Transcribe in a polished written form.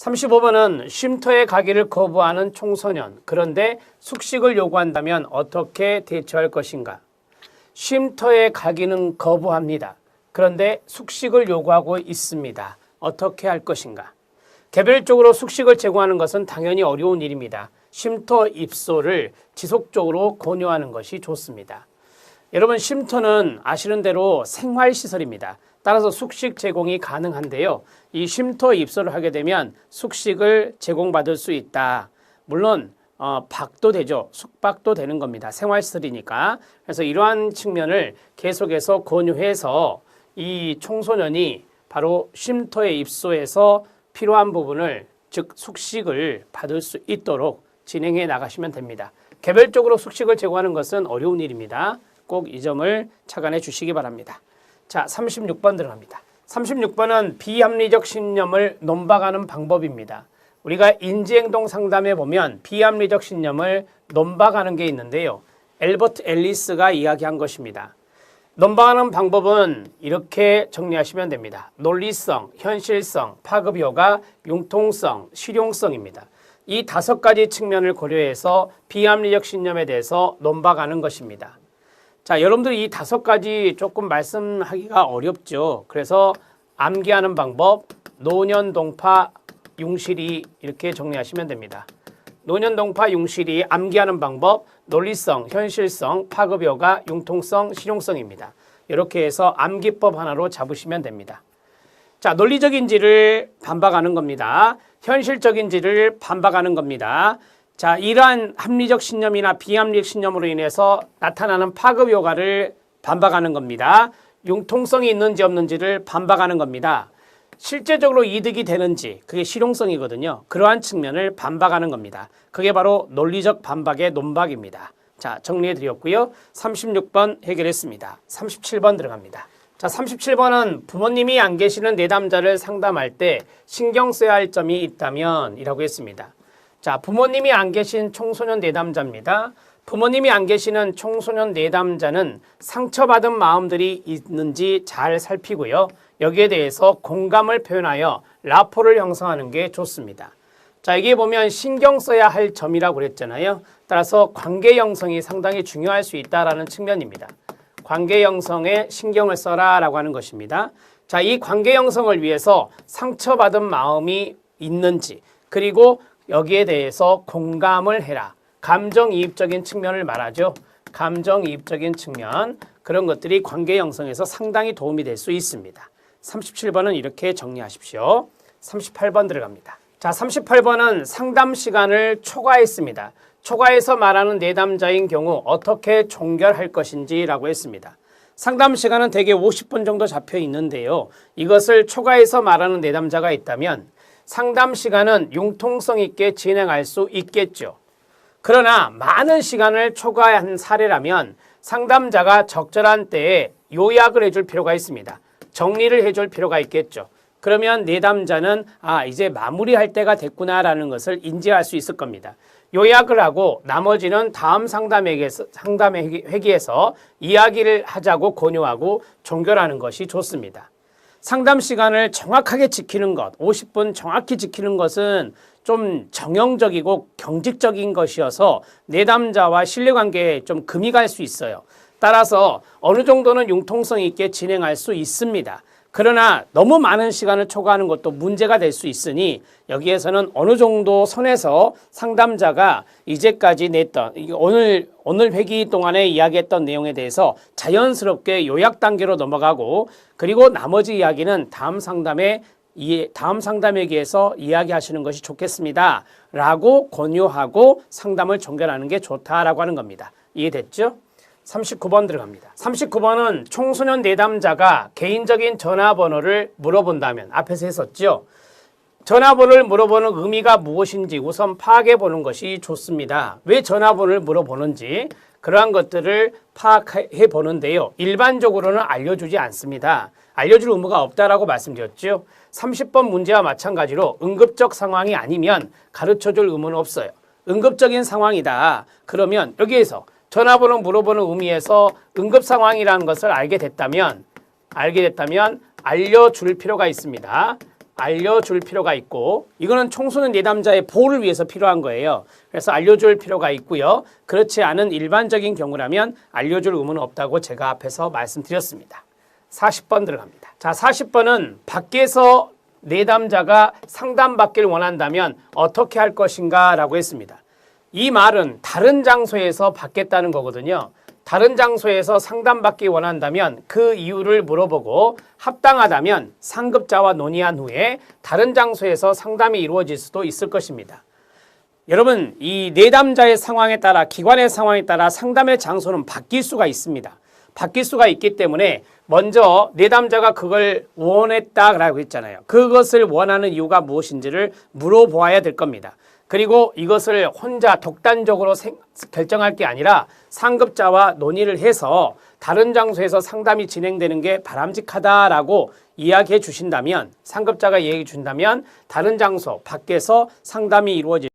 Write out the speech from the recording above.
35번은 쉼터에 가기를 거부하는 청소년. 그런데 숙식을 요구한다면 어떻게 대처할 것인가? 쉼터에 가기는 거부합니다. 그런데 숙식을 요구하고 있습니다. 어떻게 할 것인가? 개별적으로 숙식을 제공하는 것은 당연히 어려운 일입니다. 쉼터 입소를 지속적으로 권유하는 것이 좋습니다. 여러분, 쉼터는 아시는 대로 생활시설입니다. 따라서 숙식 제공이 가능한데요. 이 쉼터 입소를 하게 되면 숙식을 제공받을 수 있다. 물론 박도 되죠. 숙박도 되는 겁니다. 생활시설이니까. 그래서 이러한 측면을 계속해서 권유해서 이 청소년이 바로 쉼터에 입소해서 필요한 부분을, 즉 숙식을 받을 수 있도록 진행해 나가시면 됩니다. 개별적으로 숙식을 제공하는 것은 어려운 일입니다. 꼭 이 점을 착안해 주시기 바랍니다. 자, 36번 들어갑니다. 36번은 비합리적 신념을 논박하는 방법입니다. 우리가 인지행동 상담에 보면 비합리적 신념을 논박하는 게 있는데요. 엘버트 앨리스가 이야기한 것입니다. 논박하는 방법은 이렇게 정리하시면 됩니다. 논리성, 현실성, 파급효과, 융통성, 실용성입니다. 이 5가지 측면을 고려해서 비합리적 신념에 대해서 논박하는 것입니다. 자, 여러분들 이 5가지 조금 말씀하기가 어렵죠. 그래서 암기하는 방법, 노년동파, 융실이 이렇게 정리하시면 됩니다. 노년동파, 융실이 암기하는 방법, 논리성, 현실성, 파급효과, 융통성, 실용성입니다. 이렇게 해서 암기법 하나로 잡으시면 됩니다. 자, 논리적인지를 반박하는 겁니다. 현실적인지를 반박하는 겁니다. 자, 이러한 합리적 신념이나 비합리적 신념으로 인해서 나타나는 파급 효과를 반박하는 겁니다. 융통성이 있는지 없는지를 반박하는 겁니다. 실제적으로 이득이 되는지, 그게 실용성이거든요. 그러한 측면을 반박하는 겁니다. 그게 바로 논리적 반박의 논박입니다. 자, 정리해 드렸고요. 36번 해결했습니다. 37번 들어갑니다. 자, 37번은 부모님이 안 계시는 내담자를 상담할 때 신경 써야 할 점이 있다면 이라고 했습니다. 자, 부모님이 안 계신 청소년 내담자입니다. 부모님이 안 계시는 청소년 내담자는 상처받은 마음들이 있는지 잘 살피고요. 여기에 대해서 공감을 표현하여 라포를 형성하는 게 좋습니다. 자, 이게 보면 신경 써야 할 점이라고 그랬잖아요. 따라서 관계 형성이 상당히 중요할 수 있다는 측면입니다. 관계 형성에 신경을 써라 라고 하는 것입니다. 자, 이 관계 형성을 위해서 상처받은 마음이 있는지, 그리고 여기에 대해서 공감을 해라. 감정이입적인 측면을 말하죠. 감정이입적인 측면, 그런 것들이 관계 형성에서 상당히 도움이 될 수 있습니다. 37번은 이렇게 정리하십시오. 38번 들어갑니다. 자, 38번은 상담 시간을 초과했습니다. 초과해서 말하는 내담자인 경우 어떻게 종결할 것인지 라고 했습니다. 상담 시간은 대개 50분 정도 잡혀 있는데요. 이것을 초과해서 말하는 내담자가 있다면 상담 시간은 융통성 있게 진행할 수 있겠죠. 그러나 많은 시간을 초과한 사례라면 상담자가 적절한 때에 요약을 해줄 필요가 있습니다. 정리를 해줄 필요가 있겠죠. 그러면 내담자는 이제 마무리할 때가 됐구나라는 것을 인지할 수 있을 겁니다. 요약을 하고 나머지는 다음 상담회 회기에서 이야기를 하자고 권유하고 종결하는 것이 좋습니다. 상담 시간을 정확하게 지키는 것, 50분 정확히 지키는 것은 좀 정형적이고 경직적인 것이어서 내담자와 신뢰관계에 좀 금이 갈 수 있어요. 따라서 어느 정도는 융통성 있게 진행할 수 있습니다. 그러나 너무 많은 시간을 초과하는 것도 문제가 될 수 있으니 여기에서는 어느 정도 선에서 상담자가 이제까지 냈던 오늘 회기 동안에 이야기했던 내용에 대해서 자연스럽게 요약 단계로 넘어가고, 그리고 나머지 이야기는 다음 상담회기에서 이야기하시는 것이 좋겠습니다 라고 권유하고 상담을 종결하는 게 좋다라고 하는 겁니다. 이해됐죠? 39번 들어갑니다. 39번은 청소년 내담자가 개인적인 전화번호를 물어본다면, 앞에서 했었죠. 전화번호를 물어보는 의미가 무엇인지 우선 파악해 보는 것이 좋습니다. 왜 전화번호를 물어보는지 그러한 것들을 파악해 보는데요. 일반적으로는 알려주지 않습니다. 알려줄 의무가 없다라고 말씀드렸죠. 30번 문제와 마찬가지로 응급적 상황이 아니면 가르쳐줄 의무는 없어요. 응급적인 상황이다. 그러면 여기에서 전화번호 물어보는 의미에서 응급 상황이라는 것을 알게 됐다면 알려줄 필요가 있습니다. 알려줄 필요가 있고, 이거는 청소년 내담자의 보호를 위해서 필요한 거예요. 그래서 알려줄 필요가 있고요. 그렇지 않은 일반적인 경우라면 알려줄 의무는 없다고 제가 앞에서 말씀드렸습니다. 40번 들어갑니다. 자, 40번은 밖에서 내담자가 상담받기를 원한다면 어떻게 할 것인가 라고 했습니다. 이 말은 다른 장소에서 받겠다는 거거든요. 다른 장소에서 상담받기 원한다면 그 이유를 물어보고 합당하다면 상급자와 논의한 후에 다른 장소에서 상담이 이루어질 수도 있을 것입니다. 여러분, 이 내담자의 상황에 따라, 기관의 상황에 따라 상담의 장소는 바뀔 수가 있습니다. 바뀔 수가 있기 때문에 먼저 내담자가 그걸 원했다라고 했잖아요. 그것을 원하는 이유가 무엇인지를 물어보아야 될 겁니다. 그리고 이것을 혼자 독단적으로 결정할 게 아니라 상급자와 논의를 해서 다른 장소에서 상담이 진행되는 게 바람직하다라고 이야기해 주신다면, 상급자가 얘기해 준다면 다른 장소 밖에서 상담이 이루어질